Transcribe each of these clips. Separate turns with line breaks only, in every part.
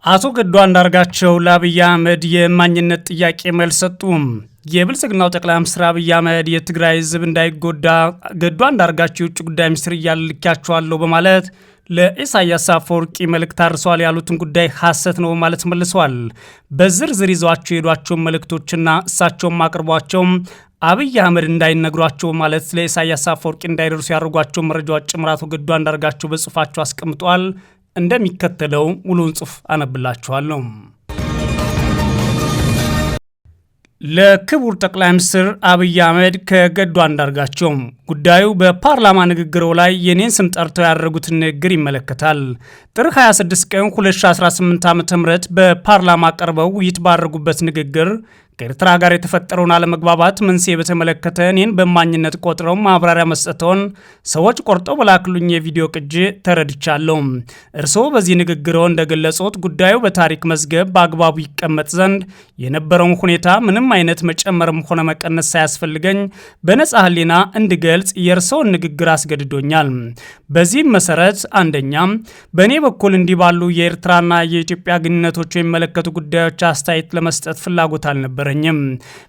አቶ ገዱ አንዳርጋቸው ለአብይ አህመድ የማኝነት ጥያቄ መልስ ሰጡ። የብልጽግናው ጠቅላይ ሚኒስትር አብይ አህመድ የትግራይ ሕዝብ እንዳይጎዳ ገዱ አንዳርጋቸው የውጭ ጉዳይ ሚኒስትር እያሉ ልኬያቸዋለሁ በማለት ለኢሳያስ አፈወርቂ መልእክት አድርሰዋል ያሉትን ጉዳይ ሐሰት ነው በማለት መልሰዋል። በዝርዝር ይዘዋቸው የሄዷቸውን መልእክቶችና እሳቸውም አቅርቧቸው አብይ አህመድ እንዳይነግሯቸው ማለት ለኢሳያስ አፈወርቂ እንዳይደርሱ ያደርጓቸው መረጃዎች ጭምር አቶ ገዱ አንዳርጋቸው በጽሁፋቸው አስቀምጠዋል። እንደሚከተለው ሙሉውን ጽሑፍ አነብላችኋለሁ። ለክቡር ጠቅላይ ሚኒስትር አብይ አህመድ ከገዱ አንዳርጋቸው ጉዳዩ በፓርላማ ንግግሩ ላይ የኔን ስም ጠርተው ያደረጉትን ንግግር ይመለከታል። ጥር 26 ቀን 2018 ዓ.ም በፓርላማ ቀርበው ውይይት ባደረጉበት ንግግር ከኤርትራ ጋር የተፈጠረውን አለመግባባት መንስኤ በተመለከተ እኔን በማኝነት ቆጥረው ማብራሪያ መስጠተውን ሰዎች ቆርጠው በላክሉኝ የቪዲዮ ቅጂ ተረድቻለሁ። እርስዎ በዚህ ንግግሮ እንደገለጹት ጉዳዩ በታሪክ መዝገብ በአግባቡ ይቀመጥ ዘንድ የነበረውን ሁኔታ ምንም አይነት መጨመርም ሆነ መቀነስ ሳያስፈልገኝ በነጻ ሕሊና እንድገልጽ የእርስዎን ንግግር አስገድዶኛል። በዚህም መሰረት አንደኛ፣ በእኔ በኩል እንዲህ ባሉ የኤርትራና የኢትዮጵያ ግንኙነቶች የሚመለከቱ ጉዳዮች አስተያየት ለመስጠት ፍላጎት አልነበር።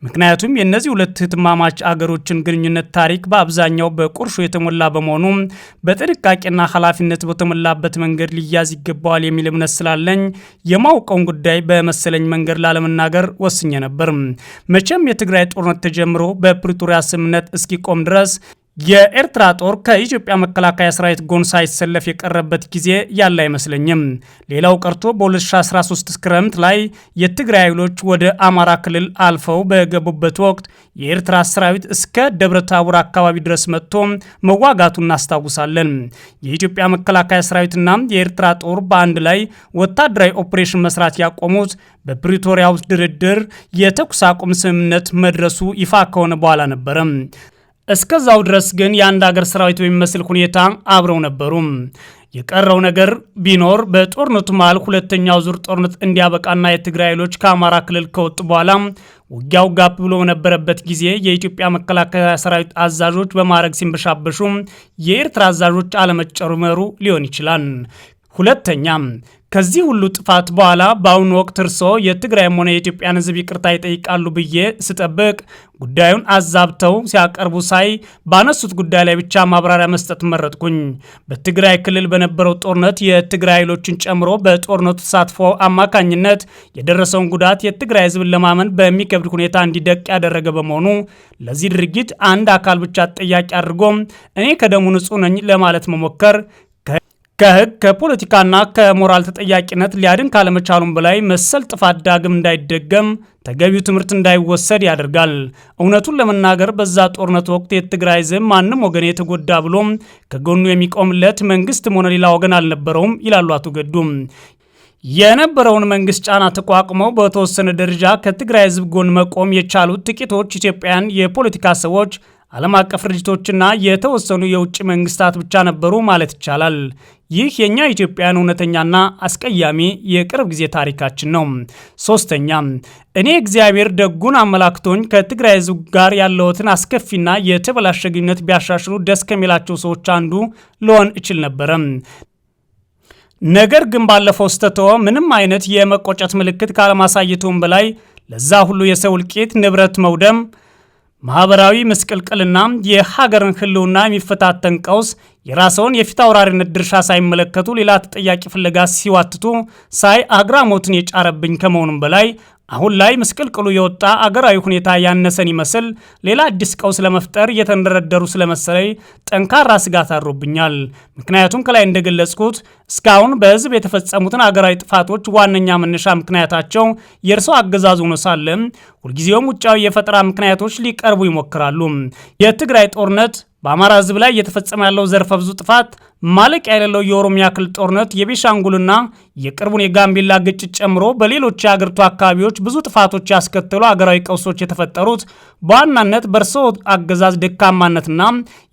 ምክንያቱም የእነዚህ ሁለት እህትማማች አገሮችን ግንኙነት ታሪክ በአብዛኛው በቁርሾ የተሞላ በመሆኑ በጥንቃቄና ኃላፊነት በተሞላበት መንገድ ሊያዝ ይገባዋል የሚል እምነት ስላለኝ የማውቀውን ጉዳይ በመሰለኝ መንገድ ላለመናገር ወስኜ ነበር። መቼም የትግራይ ጦርነት ተጀምሮ በፕሪቶሪያ ስምምነት እስኪቆም ድረስ የኤርትራ ጦር ከኢትዮጵያ መከላከያ ሰራዊት ጎን ሳይሰለፍ የቀረበት ጊዜ ያለ አይመስለኝም። ሌላው ቀርቶ በ2013 ክረምት ላይ የትግራይ ኃይሎች ወደ አማራ ክልል አልፈው በገቡበት ወቅት የኤርትራ ሰራዊት እስከ ደብረታቦር አካባቢ ድረስ መጥቶ መዋጋቱን እናስታውሳለን። የኢትዮጵያ መከላከያ ሰራዊትና የኤርትራ ጦር በአንድ ላይ ወታደራዊ ኦፕሬሽን መስራት ያቆሙት በፕሪቶሪያው ድርድር የተኩስ አቁም ስምምነት መድረሱ ይፋ ከሆነ በኋላ ነበረ። እስከዛው ድረስ ግን የአንድ ሀገር ሰራዊት በሚመስል ሁኔታ አብረው ነበሩ። የቀረው ነገር ቢኖር በጦርነቱ መሃል ሁለተኛው ዙር ጦርነት እንዲያበቃና የትግራይ ኃይሎች ከአማራ ክልል ከወጡ በኋላ ውጊያው ጋፕ ብሎ በነበረበት ጊዜ የኢትዮጵያ መከላከያ ሰራዊት አዛዦች በማዕረግ ሲንበሻበሹ የኤርትራ አዛዦች አለመጨመሩ ሊሆን ይችላል። ሁለተኛ፣ ከዚህ ሁሉ ጥፋት በኋላ በአሁኑ ወቅት እርስዎ የትግራይም ሆነ የኢትዮጵያን ሕዝብ ይቅርታ ይጠይቃሉ ብዬ ስጠብቅ ጉዳዩን አዛብተው ሲያቀርቡ ሳይ ባነሱት ጉዳይ ላይ ብቻ ማብራሪያ መስጠት መረጥኩኝ። በትግራይ ክልል በነበረው ጦርነት የትግራይ ኃይሎችን ጨምሮ በጦርነቱ ተሳትፎ አማካኝነት የደረሰውን ጉዳት የትግራይ ሕዝብን ለማመን በሚከብድ ሁኔታ እንዲደቅ ያደረገ በመሆኑ ለዚህ ድርጊት አንድ አካል ብቻ ተጠያቂ አድርጎ እኔ ከደሙ ንጹሕ ነኝ ለማለት መሞከር ከህግ ከፖለቲካና ከሞራል ተጠያቂነት ሊያድን ካለመቻሉም በላይ መሰል ጥፋት ዳግም እንዳይደገም ተገቢው ትምህርት እንዳይወሰድ ያደርጋል። እውነቱን ለመናገር በዛ ጦርነት ወቅት የትግራይ ሕዝብ ማንም ወገን የተጎዳ ብሎም ከጎኑ የሚቆምለት መንግስትም ሆነ ሌላ ወገን አልነበረውም ይላሉ አቶ ገዱ። የነበረውን መንግስት ጫና ተቋቁመው በተወሰነ ደረጃ ከትግራይ ሕዝብ ጎን መቆም የቻሉት ጥቂቶች ኢትዮጵያውያን የፖለቲካ ሰዎች፣ ዓለም አቀፍ ድርጅቶችና የተወሰኑ የውጭ መንግስታት ብቻ ነበሩ ማለት ይቻላል። ይህ የኛ ኢትዮጵያን እውነተኛና አስቀያሚ የቅርብ ጊዜ ታሪካችን ነው። ሶስተኛ፣ እኔ እግዚአብሔር ደጉን አመላክቶኝ ከትግራይ ሕዝብ ጋር ያለውትን አስከፊና የተበላሸ ግንኙነት ቢያሻሽሉ ደስ ከሚላቸው ሰዎች አንዱ ልሆን እችል ነበረ። ነገር ግን ባለፈው ስተተው ምንም አይነት የመቆጨት ምልክት ካለማሳየቱም በላይ ለዛ ሁሉ የሰው እልቂት፣ ንብረት መውደም፣ ማህበራዊ ምስቅልቅልና የሀገርን ህልውና የሚፈታተን ቀውስ የራስዎን የፊት አውራሪነት ድርሻ ሳይመለከቱ ሌላ ተጠያቂ ፍለጋ ሲዋትቱ ሳይ አግራሞትን የጫረብኝ ከመሆኑም በላይ አሁን ላይ ምስቅልቅሉ የወጣ አገራዊ ሁኔታ ያነሰን ይመስል ሌላ አዲስ ቀውስ ለመፍጠር እየተንደረደሩ ስለመሰለኝ ጠንካራ ስጋት አድሮብኛል። ምክንያቱም ከላይ እንደገለጽኩት እስካሁን በህዝብ የተፈጸሙትን አገራዊ ጥፋቶች ዋነኛ መነሻ ምክንያታቸው የእርሰው አገዛዝ ሆኖ ሳለ ሁልጊዜውም ውጫዊ የፈጠራ ምክንያቶች ሊቀርቡ ይሞክራሉ። የትግራይ ጦርነት፣ በአማራ ህዝብ ላይ እየተፈጸመ ያለው ዘርፈ ብዙ ጥፋት፣ ማለቂያ የሌለው የኦሮሚያ ክልል ጦርነት፣ የቤሻንጉልና የቅርቡን የጋምቤላ ግጭት ጨምሮ በሌሎች የአገሪቱ አካባቢዎች ብዙ ጥፋቶች ያስከተሉ አገራዊ ቀውሶች የተፈጠሩት በዋናነት በእርስዎ አገዛዝ ደካማነትና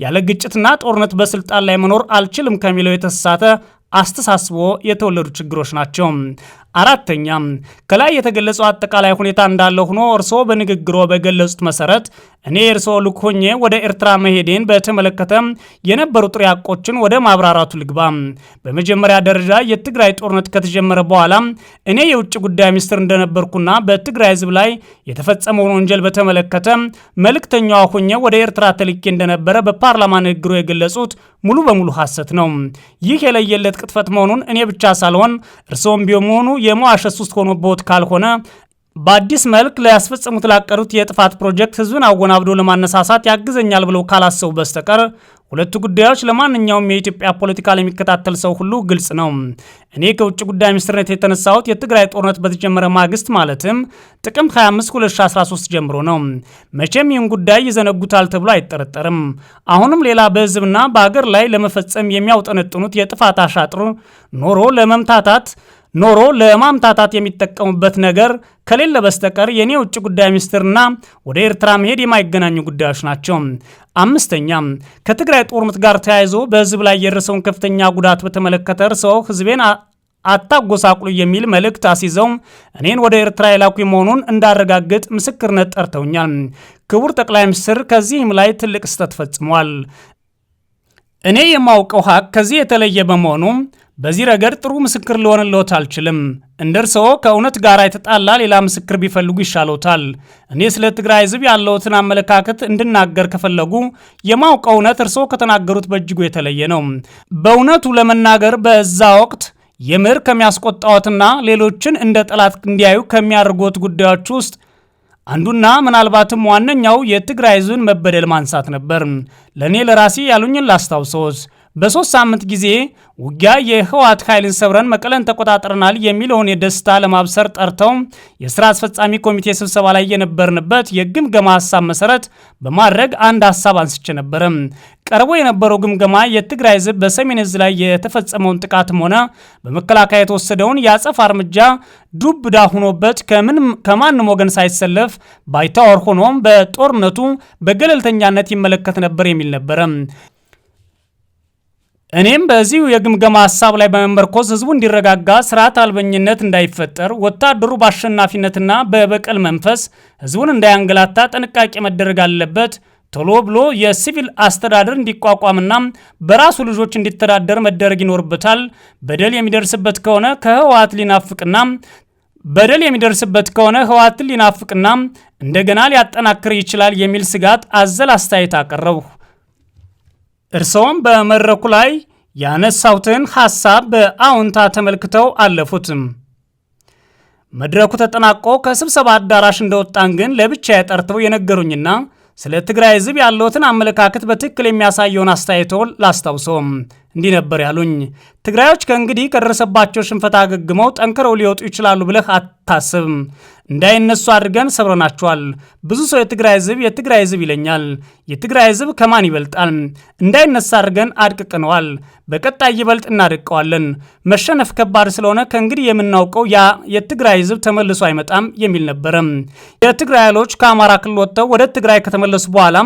ያለ ግጭትና ጦርነት በስልጣን ላይ መኖር አልችልም ከሚለው የተሳሳተ አስተሳስቦ የተወለዱ ችግሮች ናቸው። አራተኛ ከላይ የተገለጸው አጠቃላይ ሁኔታ እንዳለ ሆኖ እርስዎ በንግግሮ በገለጹት መሰረት እኔ እርስዎ ልክ ሆኜ ወደ ኤርትራ መሄዴን በተመለከተ የነበሩ ጥሬ ሐቆችን ወደ ማብራራቱ ልግባ። በመጀመሪያ ደረጃ የትግራይ ጦርነት ከተጀመረ በኋላ እኔ የውጭ ጉዳይ ሚኒስትር እንደነበርኩና በትግራይ ህዝብ ላይ የተፈጸመውን ወንጀል በተመለከተ መልእክተኛዋ ሆኜ ወደ ኤርትራ ተልኬ እንደነበረ በፓርላማ ንግግሩ የገለጹት ሙሉ በሙሉ ሐሰት ነው። ይህ የለየለት ቅጥፈት መሆኑን እኔ ብቻ ሳልሆን እርስዎም ቢሆኑ የመዋሸት ውስጥ ሆኖበት ካልሆነ በአዲስ መልክ ሊያስፈጽሙት ላቀዱት የጥፋት ፕሮጀክት ህዝብን አወናብዶ ለማነሳሳት ያግዘኛል ብለው ካላሰቡ በስተቀር ሁለቱ ጉዳዮች ለማንኛውም የኢትዮጵያ ፖለቲካ ለሚከታተል ሰው ሁሉ ግልጽ ነው። እኔ ከውጭ ጉዳይ ሚኒስትርነት የተነሳሁት የትግራይ ጦርነት በተጀመረ ማግስት ማለትም ጥቅምት 25 2013 ጀምሮ ነው። መቼም ይህን ጉዳይ ይዘነጉታል ተብሎ አይጠረጠርም። አሁንም ሌላ በህዝብና በሀገር ላይ ለመፈጸም የሚያውጠነጥኑት የጥፋት አሻጥር ኖሮ ለማምታታት የሚጠቀሙበት ነገር ከሌለ በስተቀር የኔ ውጭ ጉዳይ ሚኒስትርና ወደ ኤርትራ መሄድ የማይገናኙ ጉዳዮች ናቸው። አምስተኛ ከትግራይ ጦርነት ጋር ተያይዞ በህዝብ ላይ የደረሰውን ከፍተኛ ጉዳት በተመለከተ እርስዎ ህዝቤን አታጎሳቁሉ የሚል መልእክት አስይዘው እኔን ወደ ኤርትራ የላኩ መሆኑን እንዳረጋግጥ ምስክርነት ጠርተውኛል። ክቡር ጠቅላይ ሚኒስትር ከዚህም ላይ ትልቅ ስህተት ፈጽመዋል። እኔ የማውቀው ሀቅ ከዚህ የተለየ በመሆኑ በዚህ ረገድ ጥሩ ምስክር ሊሆንልዎት አልችልም። እንደርሰው ከእውነት ጋር የተጣላ ሌላ ምስክር ቢፈልጉ ይሻሎታል። እኔ ስለ ትግራይ ህዝብ ያለውትን አመለካከት እንድናገር ከፈለጉ የማውቀው እውነት እርስዎ ከተናገሩት በእጅጉ የተለየ ነው። በእውነቱ ለመናገር በዛ ወቅት የምር ከሚያስቆጣዎትና ሌሎችን እንደ ጠላት እንዲያዩ ከሚያደርጉት ጉዳዮች ውስጥ አንዱና ምናልባትም ዋነኛው የትግራይ ህዝብን መበደል ማንሳት ነበር። ለእኔ ለራሴ ያሉኝን ላስታውሶስ። በ3 ሳምንት ጊዜ ውጊያ የህወሓት ኃይልን ሰብረን መቀለን ተቆጣጥረናል የሚለውን የደስታ ለማብሰር ጠርተው የስራ አስፈጻሚ ኮሚቴ ስብሰባ ላይ የነበርንበት የግምገማ ሐሳብ መሰረት በማድረግ አንድ ሐሳብ አንስቼ ነበር። ቀርቦ የነበረው ግምገማ የትግራይ ህዝብ በሰሜን ዕዝ ላይ የተፈጸመውን ጥቃትም ሆነ በመከላከያ የተወሰደውን የአጸፋ እርምጃ ዱብ እዳ ሆኖበት ከማንም ወገን ሳይሰለፍ ባይታወር ሆኖም በጦርነቱ በገለልተኛነት ይመለከት ነበር የሚል ነበር። እኔም በዚሁ የግምገማ ሐሳብ ላይ በመመርኮዝ ህዝቡ እንዲረጋጋ፣ ስርዓት አልበኝነት እንዳይፈጠር፣ ወታደሩ በአሸናፊነትና በበቀል መንፈስ ህዝቡን እንዳያንገላታ ጥንቃቄ መደረግ አለበት፣ ቶሎ ብሎ የሲቪል አስተዳደር እንዲቋቋምና በራሱ ልጆች እንዲተዳደር መደረግ ይኖርበታል፣ በደል የሚደርስበት ከሆነ ህወሓትን ሊናፍቅና እንደገና ሊያጠናክር ይችላል የሚል ስጋት አዘል አስተያየት አቀረብሁ። እርስዎም በመድረኩ ላይ ያነሳሁትን ሐሳብ በአዎንታ ተመልክተው አለፉትም። መድረኩ ተጠናቆ ከስብሰባ አዳራሽ እንደወጣን ግን ለብቻ ጠርተው የነገሩኝና ስለ ትግራይ ህዝብ ያለውትን አመለካከት በትክክል የሚያሳየውን አስተያየቶን ላስታውሰውም። እንዲህ ነበር ያሉኝ። ትግራዮች ከእንግዲህ ከደረሰባቸው ሽንፈት አገግመው ጠንክረው ሊወጡ ይችላሉ ብለህ አታስብም። እንዳይነሱ አድርገን ሰብረናቸዋል። ብዙ ሰው የትግራይ ህዝብ ይለኛል። የትግራይ ህዝብ ከማን ይበልጣል? እንዳይነሳ አድርገን አድቅቅነዋል። በቀጣይ ይበልጥ እናደቀዋለን። መሸነፍ ከባድ ስለሆነ ከእንግዲህ የምናውቀው ያ የትግራይ ህዝብ ተመልሶ አይመጣም የሚል ነበረ። የትግራይ ኃይሎች ከአማራ ክልል ወጥተው ወደ ትግራይ ከተመለሱ በኋላ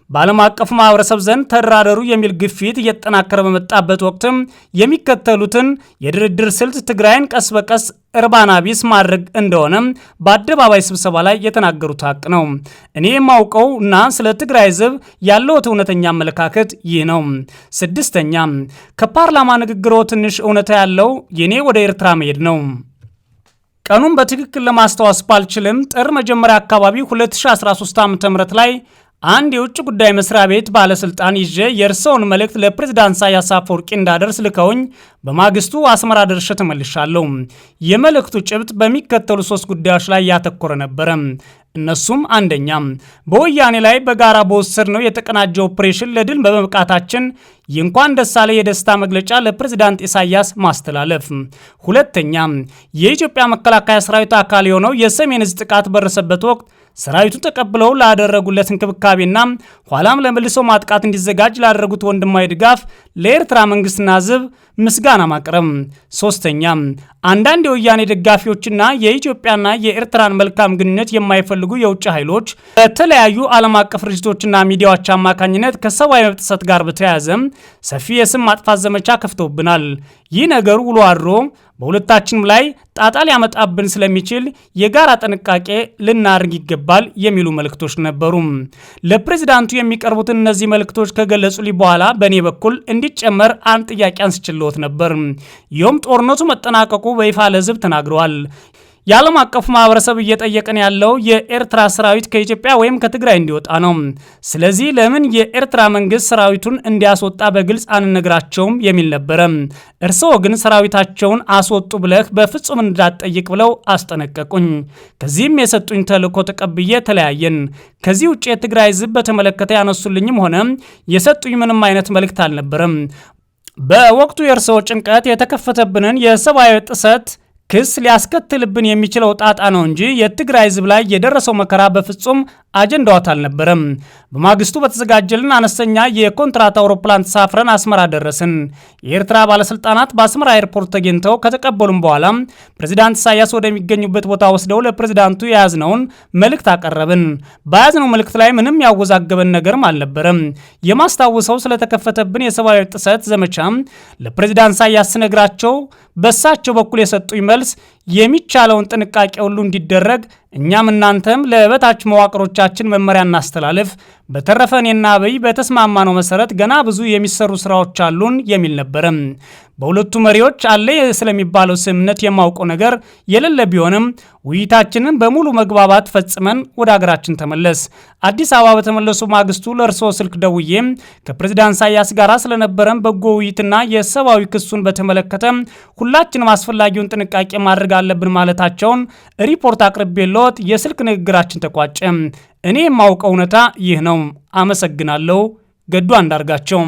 በዓለም አቀፍ ማህበረሰብ ዘንድ ተደራደሩ የሚል ግፊት እየተጠናከረ በመጣበት ወቅትም የሚከተሉትን የድርድር ስልት ትግራይን ቀስ በቀስ እርባና ቢስ ማድረግ እንደሆነ በአደባባይ ስብሰባ ላይ የተናገሩት ሀቅ ነው። እኔ የማውቀው እና ስለ ትግራይ ህዝብ ያለውት እውነተኛ አመለካከት ይህ ነው። 6ኛ ከፓርላማ ንግግሮ ትንሽ እውነታ ያለው የኔ ወደ ኤርትራ መሄድ ነው። ቀኑን በትክክል ለማስታወስ ባልችልም ጥር መጀመሪያ አካባቢ 2013 ዓ.ም ላይ አንድ የውጭ ጉዳይ መስሪያ ቤት ባለስልጣን ይዤ የእርስዎን መልእክት ለፕሬዝዳንት ኢሳያስ አፈወርቂ እንዳደርስ ልከውኝ በማግስቱ አስመራ ደርሼ ተመልሻለሁ። የመልእክቱ ጭብጥ በሚከተሉ 3 ጉዳዮች ላይ ያተኮረ ነበረ። እነሱም አንደኛ በወያኔ ላይ በጋራ በወሰድነው የተቀናጀ ኦፕሬሽን ለድል በመብቃታችን የእንኳን ደስ አለ የደስታ መግለጫ ለፕሬዝዳንት ኢሳያስ ማስተላለፍ። ሁለተኛ የኢትዮጵያ መከላከያ ሰራዊት አካል የሆነው የሰሜን ዕዝ ጥቃት በደረሰበት ወቅት ሰራዊቱ ተቀብለው ላደረጉለት እንክብካቤና ኋላም ለመልሶ ማጥቃት እንዲዘጋጅ ላደረጉት ወንድማዊ ድጋፍ ለኤርትራ መንግስትና ህዝብ ምስጋና ማቅረብ። ሶስተኛ አንዳንድ የወያኔ ደጋፊዎችና የኢትዮጵያና የኤርትራን መልካም ግንኙነት የማይፈልጉ የውጭ ኃይሎች በተለያዩ ዓለም አቀፍ ድርጅቶችና ሚዲያዎች አማካኝነት ከሰብአዊ መብት ጥሰት ጋር በተያያዘ ሰፊ የስም ማጥፋት ዘመቻ ከፍተውብናል። ይህ ነገር ውሎ አድሮ በሁለታችንም ላይ ጣጣ ሊያመጣብን ስለሚችል የጋራ ጥንቃቄ ልናደርግ ይገባል የሚሉ መልእክቶች ነበሩ። ለፕሬዝዳንቱ የሚቀርቡትን እነዚህ መልእክቶች ከገለጹልኝ በኋላ በእኔ በኩል እንዲጨመር አንድ ጥያቄ አንስችልዎት ነበር። ይኸውም ጦርነቱ መጠናቀቁ በይፋ ለሕዝብ ተናግረዋል። የዓለም አቀፉ ማህበረሰብ እየጠየቀን ያለው የኤርትራ ሰራዊት ከኢትዮጵያ ወይም ከትግራይ እንዲወጣ ነው። ስለዚህ ለምን የኤርትራ መንግስት ሰራዊቱን እንዲያስወጣ በግልጽ አንነግራቸውም የሚል ነበረ። እርስዎ ግን ሰራዊታቸውን አስወጡ ብለህ በፍጹም እንዳትጠይቅ ብለው አስጠነቀቁኝ። ከዚህም የሰጡኝ ተልእኮ ተቀብዬ ተለያየን። ከዚህ ውጭ የትግራይ ህዝብ በተመለከተ ያነሱልኝም ሆነ የሰጡኝ ምንም አይነት መልእክት አልነበረም። በወቅቱ የእርስዎ ጭንቀት የተከፈተብንን የሰብአዊ ጥሰት ክስ ሊያስከትልብን የሚችለው ጣጣ ነው እንጂ የትግራይ ህዝብ ላይ የደረሰው መከራ በፍጹም አጀንዳዎት አልነበረም። በማግስቱ በተዘጋጀልን አነስተኛ የኮንትራት አውሮፕላን ተሳፍረን አስመራ ደረስን። የኤርትራ ባለስልጣናት በአስመራ ኤርፖርት ተገኝተው ከተቀበሉም በኋላ ፕሬዝዳንት ኢሳያስ ወደሚገኙበት ቦታ ወስደው ለፕሬዝዳንቱ የያዝነውን መልእክት አቀረብን። በያዝነው መልእክት ላይ ምንም ያወዛገበን ነገርም አልነበረም። የማስታውሰው ስለተከፈተብን የሰብአዊ ጥሰት ዘመቻ ለፕሬዝዳንት ኢሳያስ ስነግራቸው በሳቸው በኩል የሰጡኝ መልስ የሚቻለውን ጥንቃቄ ሁሉ እንዲደረግ እኛም እናንተም ለበታች መዋቅሮቻችን መመሪያ እናስተላልፍ፣ በተረፈ እኔና አብይ በተስማማነው መሰረት ገና ብዙ የሚሰሩ ስራዎች አሉን የሚል ነበረ። በሁለቱ መሪዎች አለ ስለሚባለው ስምምነት የማውቀው ነገር የሌለ ቢሆንም ውይይታችንን በሙሉ መግባባት ፈጽመን ወደ ሀገራችን ተመለስ። አዲስ አበባ በተመለሱ ማግስቱ ለእርስዎ ስልክ ደውዬ ከፕሬዝዳንት ኢሳያስ ጋር ስለነበረን በጎ ውይይትና የሰብአዊ ክሱን በተመለከተ ሁላችንም አስፈላጊውን ጥንቃቄ ማድረግ አለብን ማለታቸውን ሪፖርት አቅርቤልዎት የስልክ ንግግራችን ተቋጨ። እኔ የማውቀው እውነታ ይህ ነው። አመሰግናለሁ። ገዱ አንዳርጋቸው።